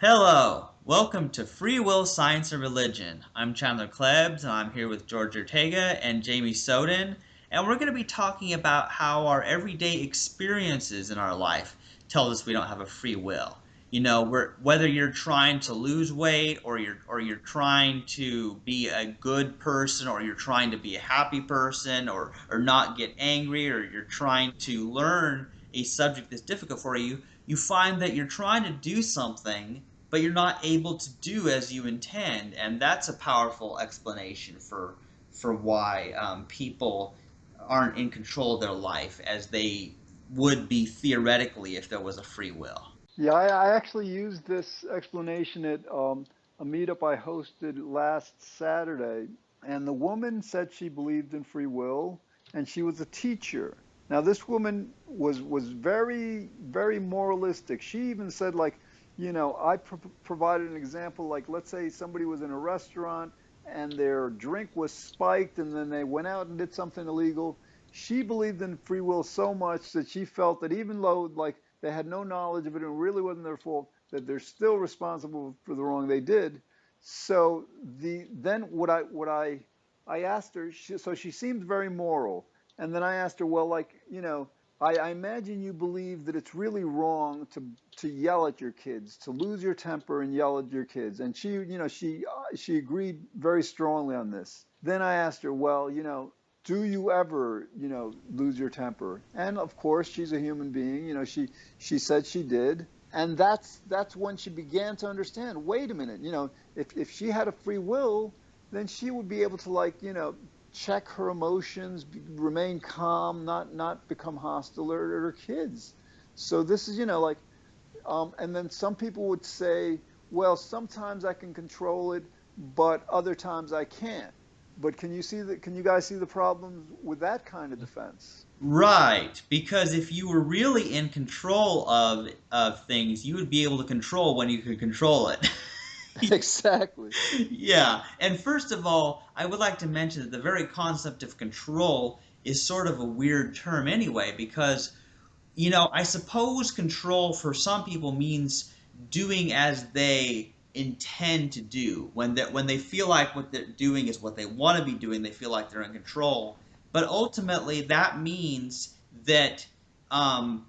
Hello, welcome to Free Will, Science, and Religion. I'm Chandler Klebs, and I'm here with George Ortega and Jamie Soden, and we're going to be talking about how our everyday experiences in our life tell us we don't have a free will. Whether you're trying to lose weight, or you're trying to be a good person, or you're trying to be a happy person, or not get angry, or you're trying to learn a subject that's difficult for you, you find that you're trying to do something, but you're not able to do as you intend, and that's a powerful explanation for why people aren't in control of their life as they would be theoretically if there was a free will. Yeah, I actually used this explanation at a meetup I hosted last Saturday, and the woman said she believed in free will, and she was a teacher. Now, this woman was very moralistic. She even said, like, I provided an example, like, let's say somebody was in a restaurant and their drink was spiked, and then they went out and did something illegal. She believed in free will so much that she felt that even though, like, they had no knowledge of it and it really wasn't their fault, that they're still responsible for the wrong they did. So then what I asked her, so she seemed very moral. And then I asked her, well, like, I imagine you believe that it's really wrong to yell at your kids, to lose your temper and yell at your kids. And she agreed very strongly on this. Then I asked her, well, do you ever, lose your temper? And of course, she's a human being. She said she did. And that's when she began to understand, wait a minute, if she had a free will, then she would be able to, like, check her emotions, remain calm, not become hostile at her kids. So this is, like, and then some people would say, well, sometimes I can control it, but other times I can't. But can you guys see the problems with that kind of defense? Right, because if you were really in control of things, you would be able to control when you could control it. Exactly. Yeah, and first of all, I would like to mention that the very concept of control is sort of a weird term anyway, because I suppose control for some people means doing as they intend to do. When they feel like what they're doing is what they want to be doing, they feel like they're in control. But ultimately, that means that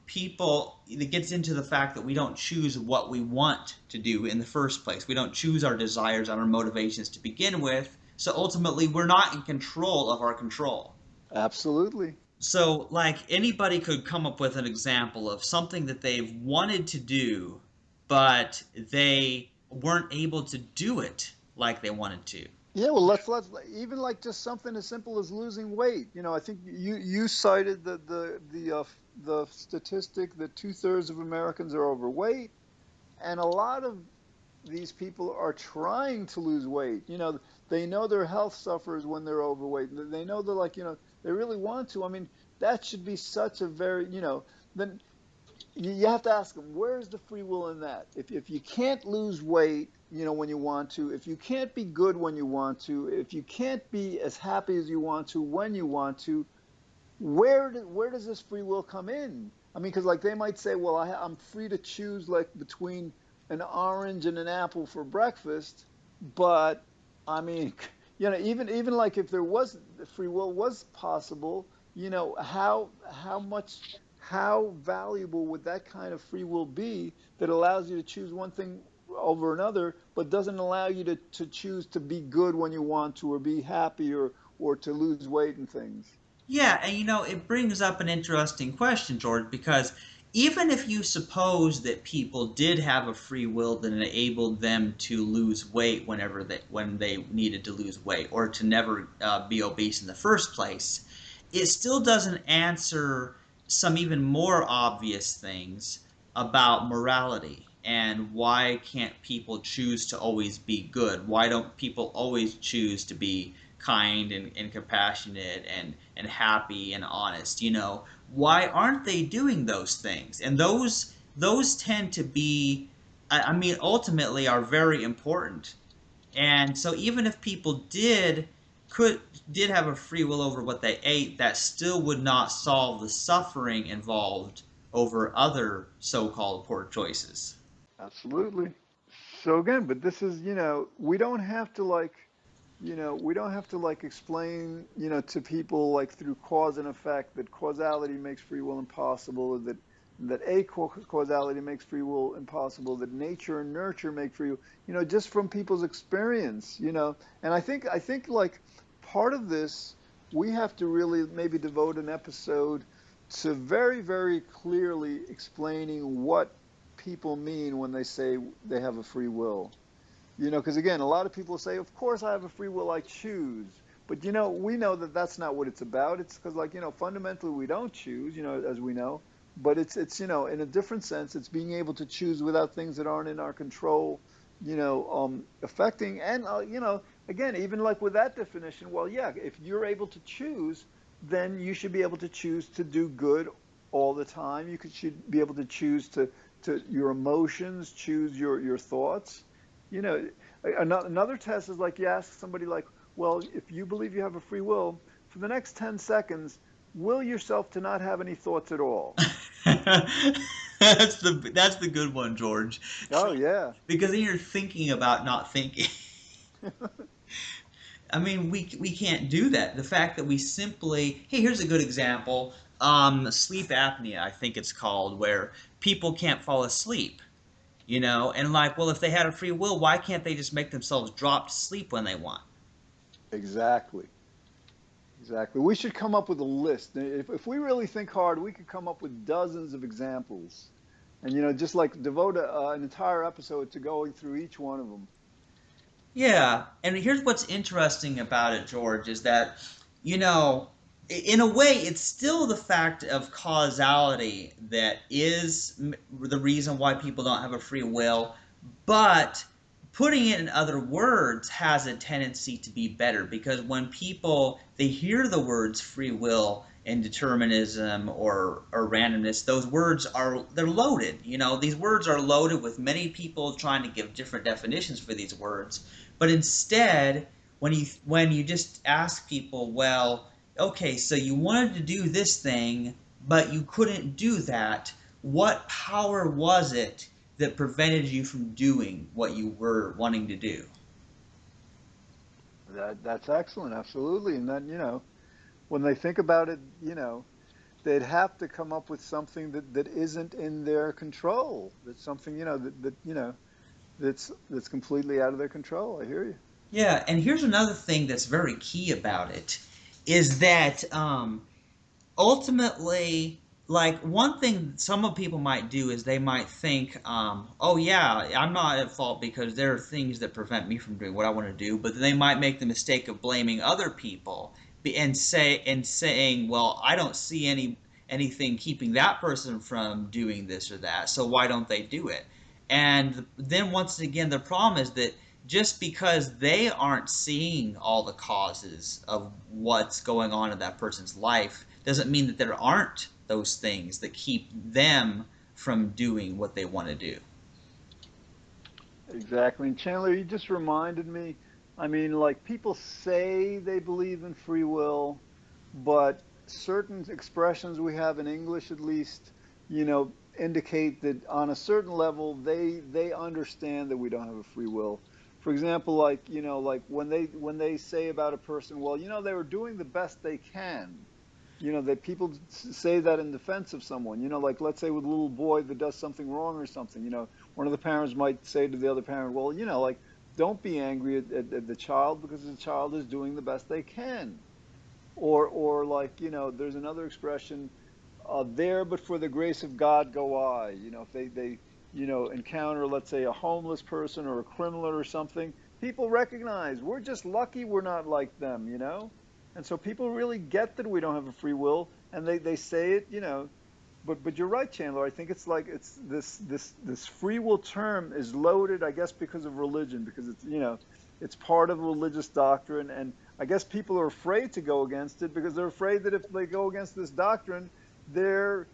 people, it gets into the fact that we don't choose what we want to do in the first place. We don't choose our desires and our motivations to begin with. So ultimately, we're not in control of our control. Absolutely. So, like, anybody could come up with an example of something that they've wanted to do, but they weren't able to do it like they wanted to. Yeah, well, let's even, like, just something as simple as losing weight. I think you cited the statistic that 2/3 of Americans are overweight, and a lot of these people are trying to lose weight. They know their health suffers when they're overweight. They know they're, like, they really want to. I mean, that should be such a very, then you have to ask them, where's the free will in that? If you can't lose weight, when you want to, if you can't be good when you want to, if you can't be as happy as you want to when you want to, where does this free will come in? I mean, because, like, they might say, well, I'm free to choose, like, between an orange and an apple for breakfast, but I mean, even like, if there was free will was possible, how valuable would that kind of free will be that allows you to choose one thing over another, but doesn't allow you to choose to be good when you want to, or be happy, or to lose weight and things. Yeah, and it brings up an interesting question, George, because even if you suppose that people did have a free will that enabled them to lose weight when they needed to lose weight, or to never be obese in the first place, it still doesn't answer some even more obvious things about morality. And why can't people choose to always be good? Why don't people always choose to be kind and compassionate and happy and honest? Why aren't they doing those things? And those tend to be, I mean, ultimately are very important. And so even if people could did have a free will over what they ate, that still would not solve the suffering involved over other so-called poor choices. Absolutely. So again, but this is, we don't have to like, we don't have to like explain, to people like through cause and effect that causality makes free will impossible, that causality makes free will impossible, that nature and nurture make free will, just from people's experience, And I think like part of this, we have to really maybe devote an episode to very, very clearly explaining what people mean when they say they have a free will. Because again, a lot of people say, of course I have a free will, I choose. But, we know that that's not what it's about. It's because, like, fundamentally we don't choose, as we know. But it's in a different sense, it's being able to choose without things that aren't in our control, affecting. And, again, even like with that definition, well, yeah, if you're able to choose, then you should be able to choose to do good all the time. Should be able to choose to your emotions, choose your thoughts. You know, another test is like you ask somebody like, well, if you believe you have a free will, for the next 10 seconds, will yourself to not have any thoughts at all. That's the good one, George. Oh, yeah. Because then you're thinking about not thinking. I mean, we can't do that. The fact that we simply, hey, here's a good example. Sleep apnea, I think it's called, where people can't fall asleep. And like, well, if they had a free will, why can't they just make themselves drop to sleep when they want? Exactly. Exactly. We should come up with a list. If we really think hard, we could come up with dozens of examples. And, just like devote an entire episode to going through each one of them. Yeah, and here's what's interesting about it, George, is that, you know, in a way, it's still the fact of causality that is the reason why people don't have a free will, but putting it in other words has a tendency to be better because when people they hear the words free will and determinism or randomness, those words they're loaded. These words are loaded with many people trying to give different definitions for these words. But instead, when you just ask people, well, okay, so you wanted to do this thing, but you couldn't do that. What power was it that prevented you from doing what you were wanting to do? That's excellent. Absolutely. And then, when they think about it, they'd have to come up with something that isn't in their control. That's something, that's completely out of their control. I hear you. Yeah, and here's another thing that's very key about it is that ultimately, like one thing some of people might do is they might think, oh yeah, I'm not at fault because there are things that prevent me from doing what I want to do, but then they might make the mistake of blaming other people and saying, well, I don't see anything keeping that person from doing this or that, so why don't they do it? And then once again, the problem is that just because they aren't seeing all the causes of what's going on in that person's life doesn't mean that there aren't those things that keep them from doing what they want to do. Exactly. And Chandler, you just reminded me. I mean, like people say they believe in free will, but certain expressions we have in English, at least, indicate that on a certain level they understand that we don't have a free will. For example, like like when they say about a person, well, they were doing the best they can. That people say that in defense of someone. Like let's say with a little boy that does something wrong or something. One of the parents might say to the other parent, well, like don't be angry at the child because the child is doing the best they can. Or like there's another expression, there but for the grace of God go I. If they encounter, let's say, a homeless person or a criminal or something, people recognize we're just lucky we're not like them. And so people really get that we don't have a free will, and they say it. But you're right, Chandler. I think it's like it's this free will term is loaded, I guess, because of religion, because it's part of religious doctrine, and I guess people are afraid to go against it because they're afraid that if they go against this doctrine, they're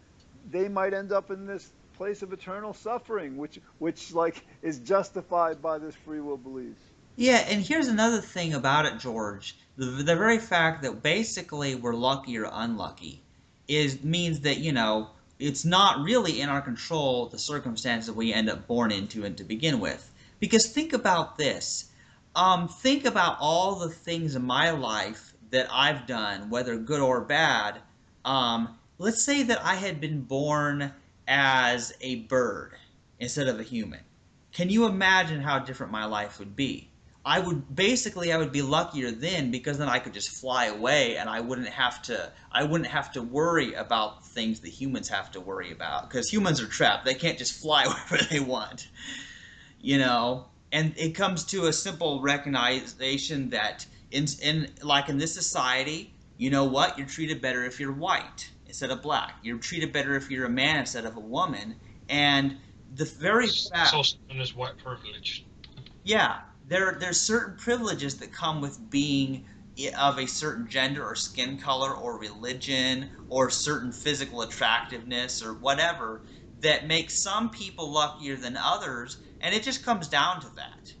they might end up in this place of eternal suffering, which like is justified by this free will belief. Yeah, and here's another thing about it, George. The very fact that basically we're lucky or unlucky means that, it's not really in our control the circumstances we end up born into and to begin with. Because think about this. Think about all the things in my life that I've done, whether good or bad. Let's say that I had been born as a bird instead of a human. Can you imagine how different my life would be? I would be luckier then because then I could just fly away and I wouldn't have to worry about things that humans have to worry about because humans are trapped. They can't just fly wherever they want, you know. And it comes to a simple recognition that in this society, you know what, you're treated better if you're white instead of black, you're treated better if you're a man instead of a woman. And the very It's fact, also known as white privilege. yeah, there's certain privileges that come with being of a certain gender or skin color or religion or certain physical attractiveness or whatever that makes some people luckier than others, and it just comes down to that,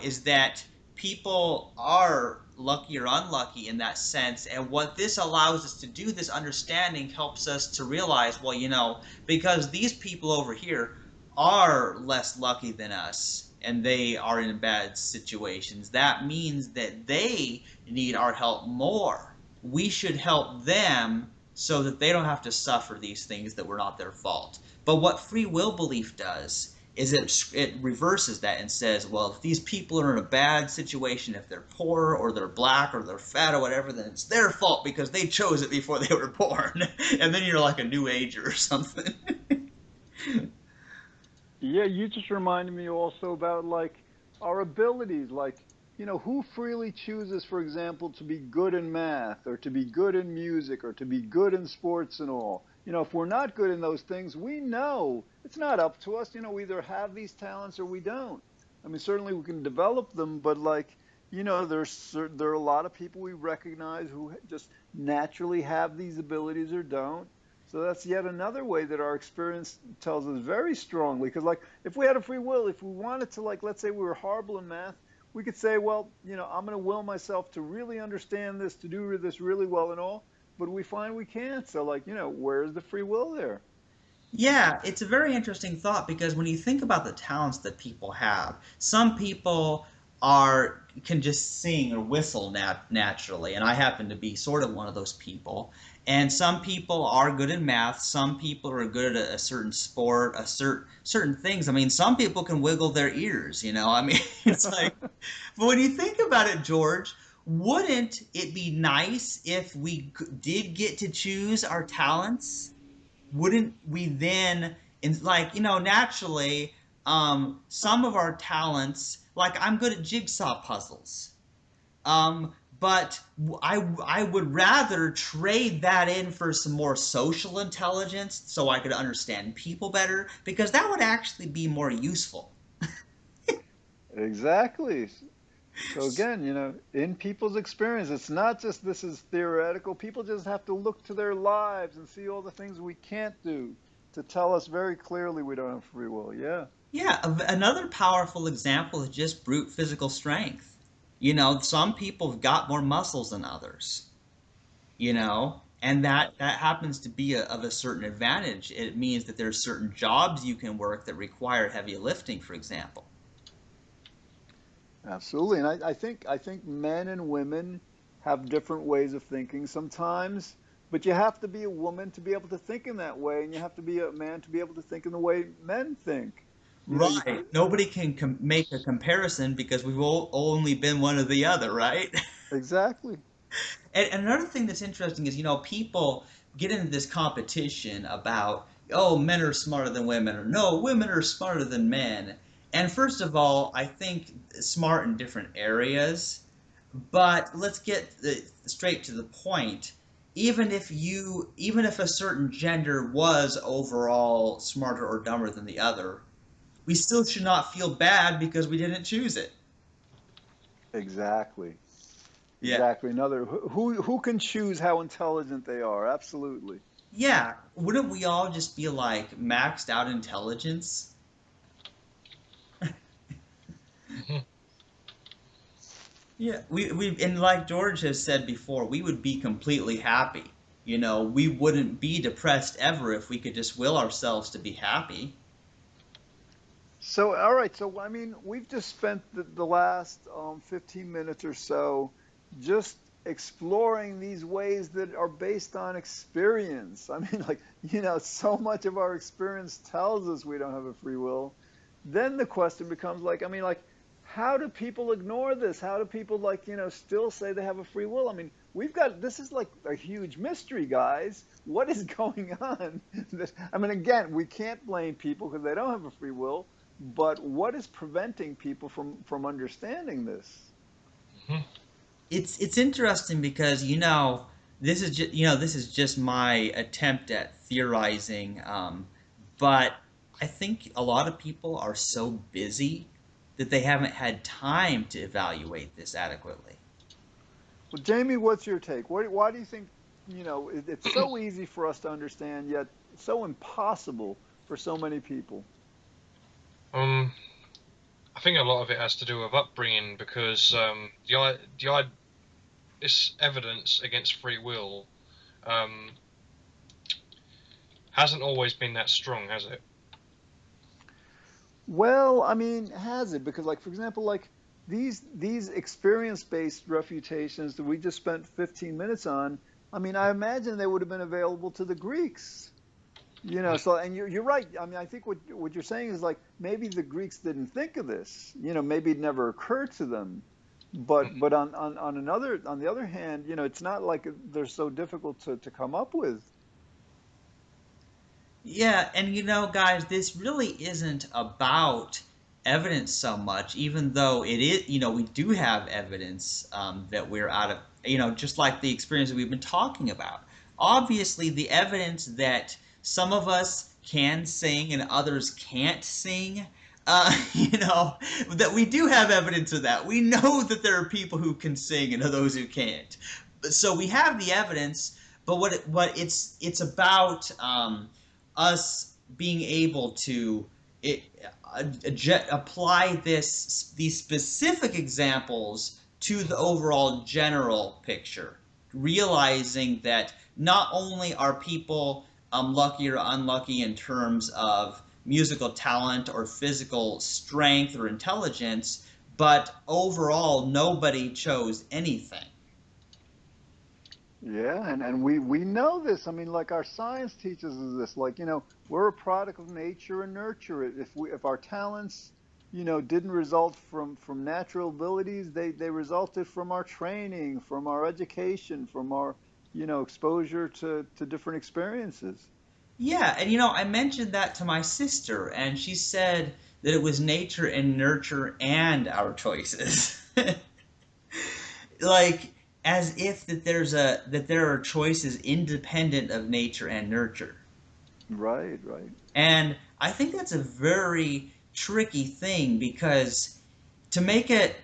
is that people are lucky or unlucky in that sense. And what this allows us to do, this understanding helps us to realize, well, because these people over here are less lucky than us and they are in bad situations, that means that they need our help more. We should help them so that they don't have to suffer these things that were not their fault. But what free will belief does is it reverses that and says, well, if these people are in a bad situation, if they're poor or they're black or they're fat or whatever, then it's their fault because they chose it before they were born. And then you're like a new ager or something. Yeah, you just reminded me also about like our abilities, like, who freely chooses, for example, to be good in math or to be good in music or to be good in sports and all. If we're not good in those things, we know it's not up to us. We either have these talents or we don't. I mean, certainly we can develop them, but like, there are a lot of people we recognize who just naturally have these abilities or don't. So that's yet another way that our experience tells us very strongly. Because, like, if we had a free will, if we wanted to, like, let's say we were horrible in math, we could say, well, I'm going to will myself to really understand this, to do this really well and all. But we find we can't. So, like, where's the free will there? Yeah, it's a very interesting thought because when you think about the talents that people have, some people can just sing or whistle naturally, and I happen to be sort of one of those people. And some people are good in math, some people are good at a certain sport, certain things. I mean, some people can wiggle their ears, I mean, it's like, but when you think about it, George, wouldn't it be nice if we did get to choose our talents? Wouldn't we then, naturally, some of our talents, like I'm good at jigsaw puzzles, but I would rather trade that in for some more social intelligence so I could understand people better because that would actually be more useful. Exactly. So again, in people's experience, it's not just this is theoretical. People just have to look to their lives and see all the things we can't do to tell us very clearly we don't have free will. Yeah. Yeah, another powerful example is just brute physical strength. Some people have got more muscles than others. And that happens to be of a certain advantage. It means that there's certain jobs you can work that require heavy lifting, for example. Absolutely. And I think men and women have different ways of thinking sometimes, but you have to be a woman to be able to think in that way, and you have to be a man to be able to think in the way men think. You Right. Nobody can make a comparison because we've only been one or the other, right? exactly. And another thing that's interesting is, people get into this competition about, oh, men are smarter than women, or no, women are smarter than men. And first of all, I think smart in different areas. But let's get straight to the point. Even if a certain gender was overall smarter or dumber than the other, we still should not feel bad because we didn't choose it. Exactly. Yeah. Exactly. Another who can choose how intelligent they are? Absolutely. Yeah. Wouldn't we all just be like maxed out intelligence? Mhm. Yeah. And like George has said before, we would be completely happy. We wouldn't be depressed ever if we could just will ourselves to be happy. So, all right. So, I mean, we've just spent the last 15 minutes or so just exploring these ways that are based on experience. I mean, like, so much of our experience tells us we don't have a free will. Then the question becomes like, I mean, like, how do people ignore this? How do people, like, still say they have a free will? I mean, this is like a huge mystery, guys. What is going on? I mean, again, we can't blame people because they don't have a free will, but what is preventing people from understanding this? Hmm. It's interesting because this is just my attempt at theorizing, but I think a lot of people are so busy that they haven't had time to evaluate this adequately. Well, Jamie, what's your take? Why do you think, it's so easy for us to understand, yet so impossible for so many people? Um, I think a lot of it has to do with upbringing because this evidence against free will um, hasn't always been that strong, has it? Well, I mean, has it? Because, like, for example, like these experience-based refutations that we just spent 15 minutes on, I mean, I imagine they would have been available to the Greeks. So, and you're right. I mean, I think what you're saying is like maybe the Greeks didn't think of this. Maybe it never occurred to them. But on the other hand, it's not like they're so difficult to come up with. Yeah, and guys, this really isn't about evidence so much, even though it is, we do have evidence that we're out of, just like the experience that we've been talking about. Obviously, the evidence that some of us can sing and others can't sing, that we do have evidence of that. We know that there are people who can sing and those who can't. So we have the evidence, but what it's about. Us being able to it, apply these specific examples to the overall general picture, realizing that not only are people lucky or unlucky in terms of musical talent or physical strength or intelligence, but overall nobody chose anything. Yeah, and we know this. I mean, like our science teaches us this. Like, we're a product of nature and nurture. If our talents, didn't result from natural abilities, they resulted from our training, from our education, from our, exposure to different experiences. Yeah, and I mentioned that to my sister, and she said that it was nature and nurture and our choices. Like as if that there are choices independent of nature and nurture. Right, right. And I think that's a very tricky thing because to make a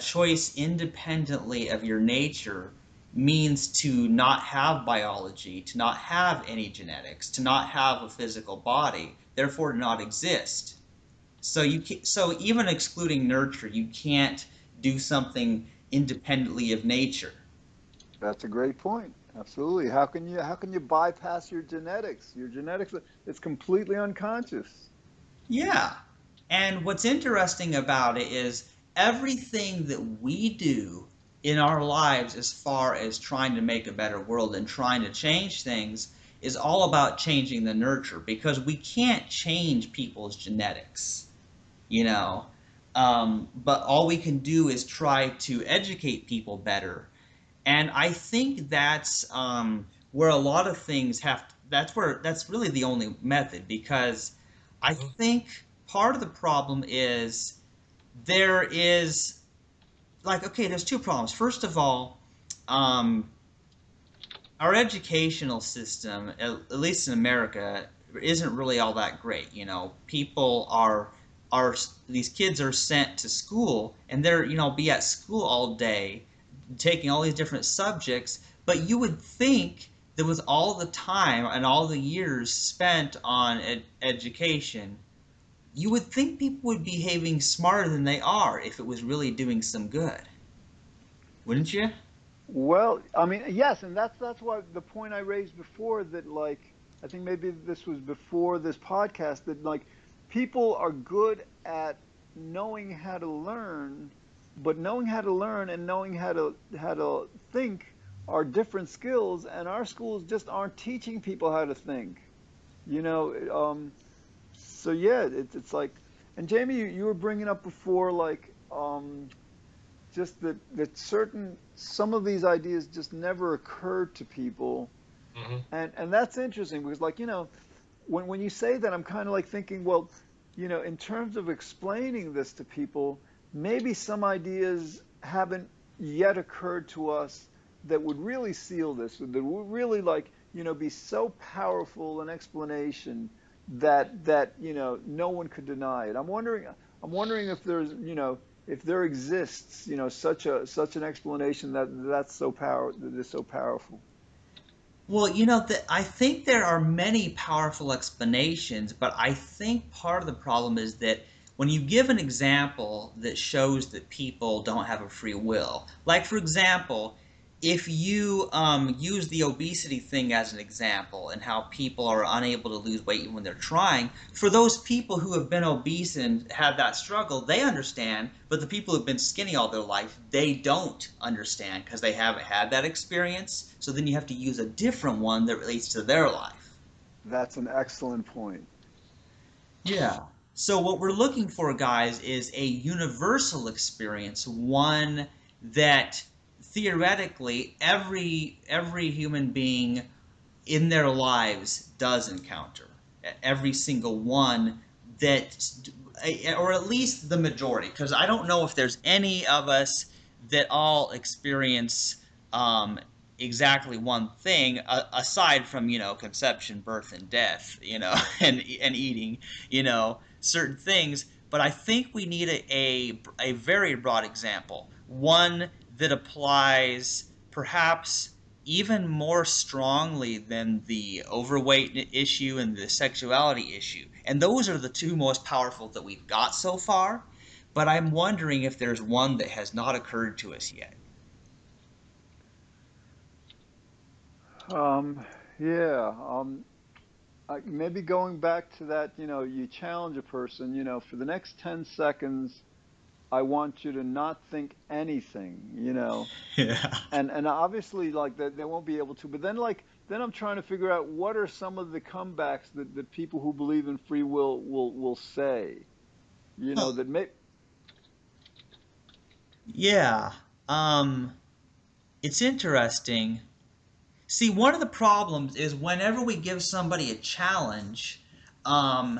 choice independently of your nature means to not have biology, to not have any genetics, to not have a physical body, therefore to not exist. So even excluding nurture, you can't do something independently of nature. That's a great point. Absolutely. How can you bypass your genetics? Your genetics it's completely unconscious. Yeah. And what's interesting about it is everything that we do in our lives as far as trying to make a better world and trying to change things is all about changing the nurture because we can't change people's genetics, you know. But all we can do is try to educate people better. And I think that's where a lot of things that's really the only method because I Hmm. think part of the problem is there is like okay, there's two problems. First of all, um, our educational system, at least in America, isn't really all that great. People are these kids are sent to school and they're be at school all day, taking all these different subjects. But you would think that with all the time and all the years spent on education, you would think people would be behaving smarter than they are if it was really doing some good, wouldn't you? Well, I mean, yes, and that's why the point I raised before that like, I think maybe this was before this podcast, that like people are good at knowing how to learn, but knowing how to learn and knowing how to think are different skills, and our schools just aren't teaching people how to think. You know, so yeah, it's like, and Jamie, you were bringing up before, like, just that certain some of these ideas just never occurred to people, Hmm. and that's interesting because, like, when you say that, I'm kind of like thinking, well, in terms of explaining this to people, maybe some ideas haven't yet occurred to us that would really seal this, that would really, like, be so powerful an explanation that no one could deny it. I'm wondering if if there exists, such an explanation that is so powerful. Well, I think there are many powerful explanations, but I think part of the problem is that when you give an example that shows that people don't have a free will, like for example, if you use the obesity thing as an example and how people are unable to lose weight even when they're trying, for those people who have been obese and had that struggle, they understand, but the people who've been skinny all their life, they don't understand because they haven't had that experience. So then you have to use a different one that relates to their life. That's an excellent point. Yeah. So what we're looking for, guys, is a universal experience, one that theoretically every human being in their lives does encounter. Every single one that, or at least the majority, because I don't know if there's any of us that all experience um, exactly one thing aside from conception, birth, and death, and eating, certain things. But I think we need a very broad example, one that applies perhaps even more strongly than the overweight issue and the sexuality issue. And those are the two most powerful that we've got so far. But I'm wondering if there's one that has not occurred to us yet. Um, yeah. Maybe going back to that, you challenge a person, for the next 10 seconds, I want you to not think anything, Yeah. and obviously, like, that they won't be able to. But then I'm trying to figure out what are some of the comebacks that people who believe in free will say, Huh. that may. Yeah. Um, it's interesting. See, one of the problems is whenever we give somebody a challenge, um,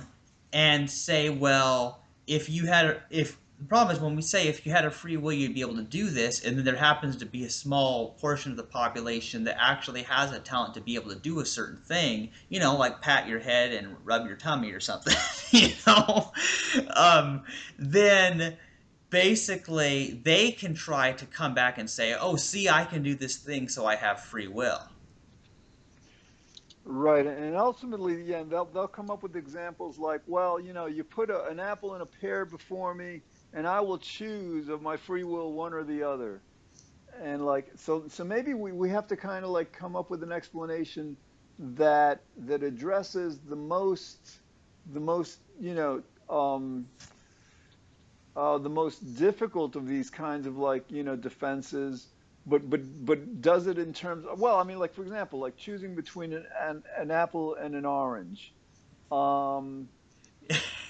and say, well, if the problem is when we say if you had a free will, you'd be able to do this, and then there happens to be a small portion of the population that actually has a talent to be able to do a certain thing, like pat your head and rub your tummy or something, you know, then basically they can try to come back and say, oh, see, I can do this thing, so I have free will. Right, and ultimately, yeah, they'll come up with examples like, well, you put an apple and a pear before me, and I will choose of my free will one or the other. And, like, so maybe we have to kind of like come up with an explanation that addresses the most the most difficult of these kinds of, like, defenses, but does it in terms of, well, I mean, like, for example, like choosing between an apple and an orange. um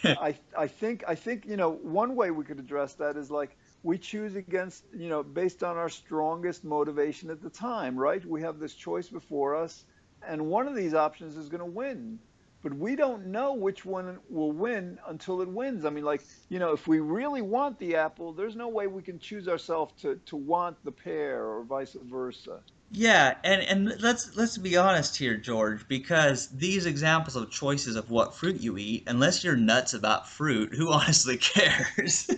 I think one way we could address that is, like, we choose against, based on our strongest motivation at the time, right? We have this choice before us, and one of these options is going to win, but we don't know which one will win until it wins. I mean, like, if we really want the apple, there's no way we can choose ourselves to want the pear, or vice versa. Yeah, and let's be honest here, George, because these examples of choices of what fruit you eat, unless you're nuts about fruit, who honestly cares?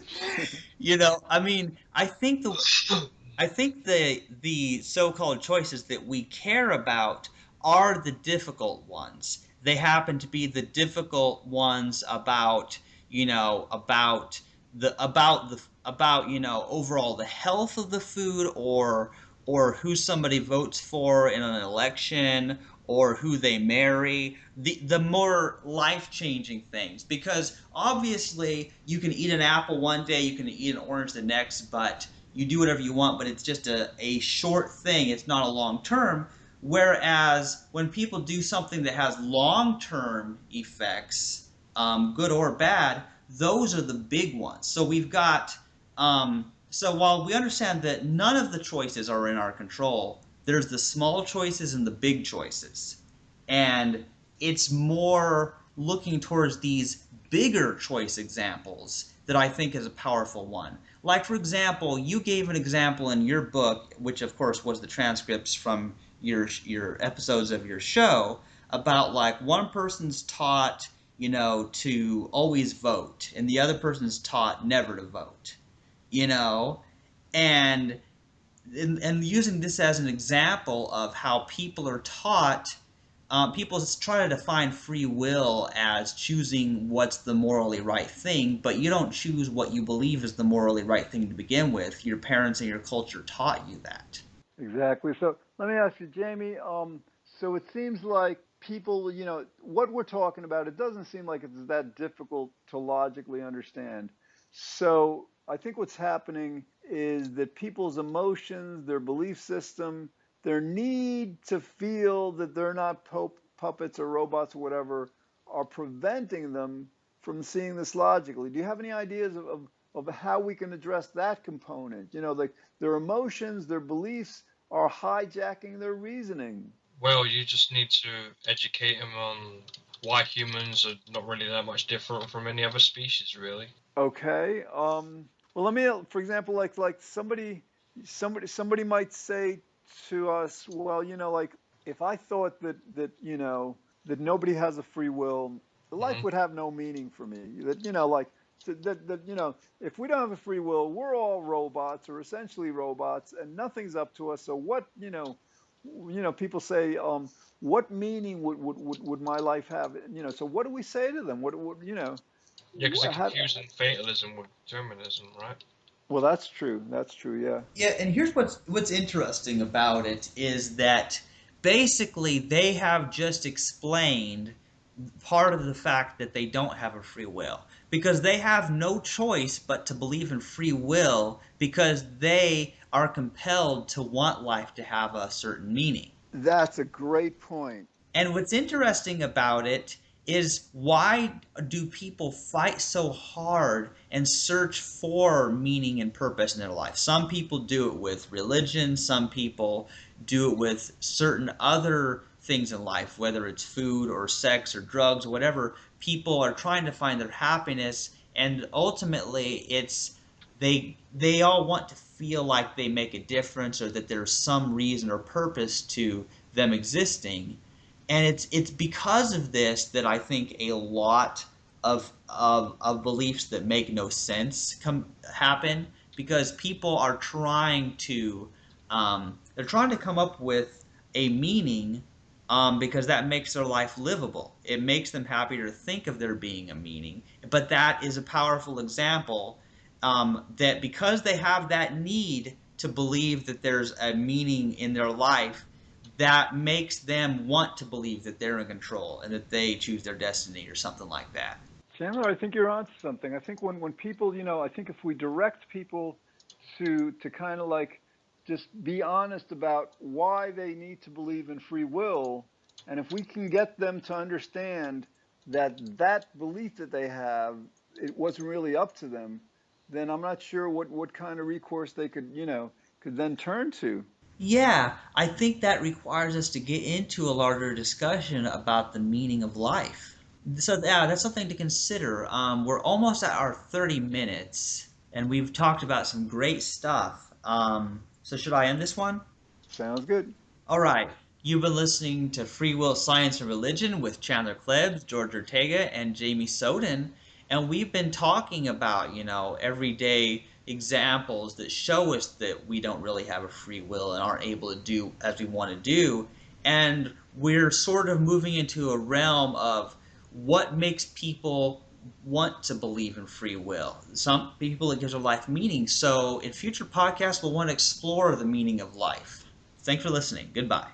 I mean, I think the so-called choices that we care about are the difficult ones. They happen to be the difficult ones about, about overall the health of the food, or who somebody votes for in an election, or who they marry, the more life-changing things. Because obviously you can eat an apple one day, you can eat an orange the next, but you do whatever you want, but it's just a short thing. It's not a long term. Whereas when people do something that has long-term effects, good or bad, those are the big ones. So we've got, so while we understand that none of the choices are in our control, there's the small choices and the big choices. And it's more looking towards these bigger choice examples that I think is a powerful one. Like, for example, you gave an example in your book, which of course was the transcripts from your episodes of your show, about like one person's taught, to always vote, and the other person's taught never to vote, you know, and and using this as an example of how people are taught. People try to define free will as choosing what's the morally right thing, but you don't choose what you believe is the morally right thing to begin with. Your parents and your culture taught you that. Exactly. So let me ask you, Jamie. So it seems like people, what we're talking about, it doesn't seem like it's that difficult to logically understand. So I think what's happening is that people's emotions, their belief system, their need to feel that they're not puppets or robots or whatever, are preventing them from seeing this logically. Do you have any ideas of how we can address that component? Like their emotions, their beliefs are hijacking their reasoning. Well, you just need to educate them on why humans are not really that much different from any other species, really. Okay. Well, let me, for example, like somebody might say to us, well, like if I thought that nobody has a free will, life Hmm. would have no meaning for me. Like if we don't have a free will, we're all robots or essentially robots, and nothing's up to us. So what, people say, what meaning would my life have? So what do we say to them? What. Yeah, because they're How, confusing fatalism with determinism, right? well, that's true. That's true. Yeah. Yeah, and here's what's interesting about it is that basically they have just explained part of the fact that they don't have a free will, because they have no choice but to believe in free will because they are compelled to want life to have a certain meaning. That's a great point. And what's interesting about it is, why do people fight so hard and search for meaning and purpose in their life? Some people do it with religion, some people do it with certain other things in life, whether it's food or sex or drugs or whatever. People are trying to find their happiness, and ultimately they all want to feel like they make a difference, or that there's some reason or purpose to them existing. And it's because of this that I think a lot of beliefs that make no sense happen, because people are trying to they're trying to come up with a meaning, because that makes their life livable. It makes them happier to think of there being a meaning. But that is a powerful example, that because they have that need to believe that there's a meaning in their life, that makes them want to believe that they're in control and that they choose their destiny or something like that. Chandler, I think you're onto something. I think when people, I think if we direct people to kind of like just be honest about why they need to believe in free will, and if we can get them to understand that that belief that they have, it wasn't really up to them, then I'm not sure what kind of recourse they could then turn to. Yeah, I think that requires us to get into a larger discussion about the meaning of life. So yeah, that's something to consider. We're almost at our 30 minutes, and we've talked about some great stuff. So should I end this one? Sounds good. All right. You've been listening to Free Will, Science, and Religion with Chandler Klebs, George Ortega, and Jamie Soden. And we've been talking about, everyday examples that show us that we don't really have a free will and aren't able to do as we want to do. And we're sort of moving into a realm of what makes people want to believe in free will. Some people, it gives their life meaning. So in future podcasts, we'll want to explore the meaning of life. Thanks for listening. Goodbye.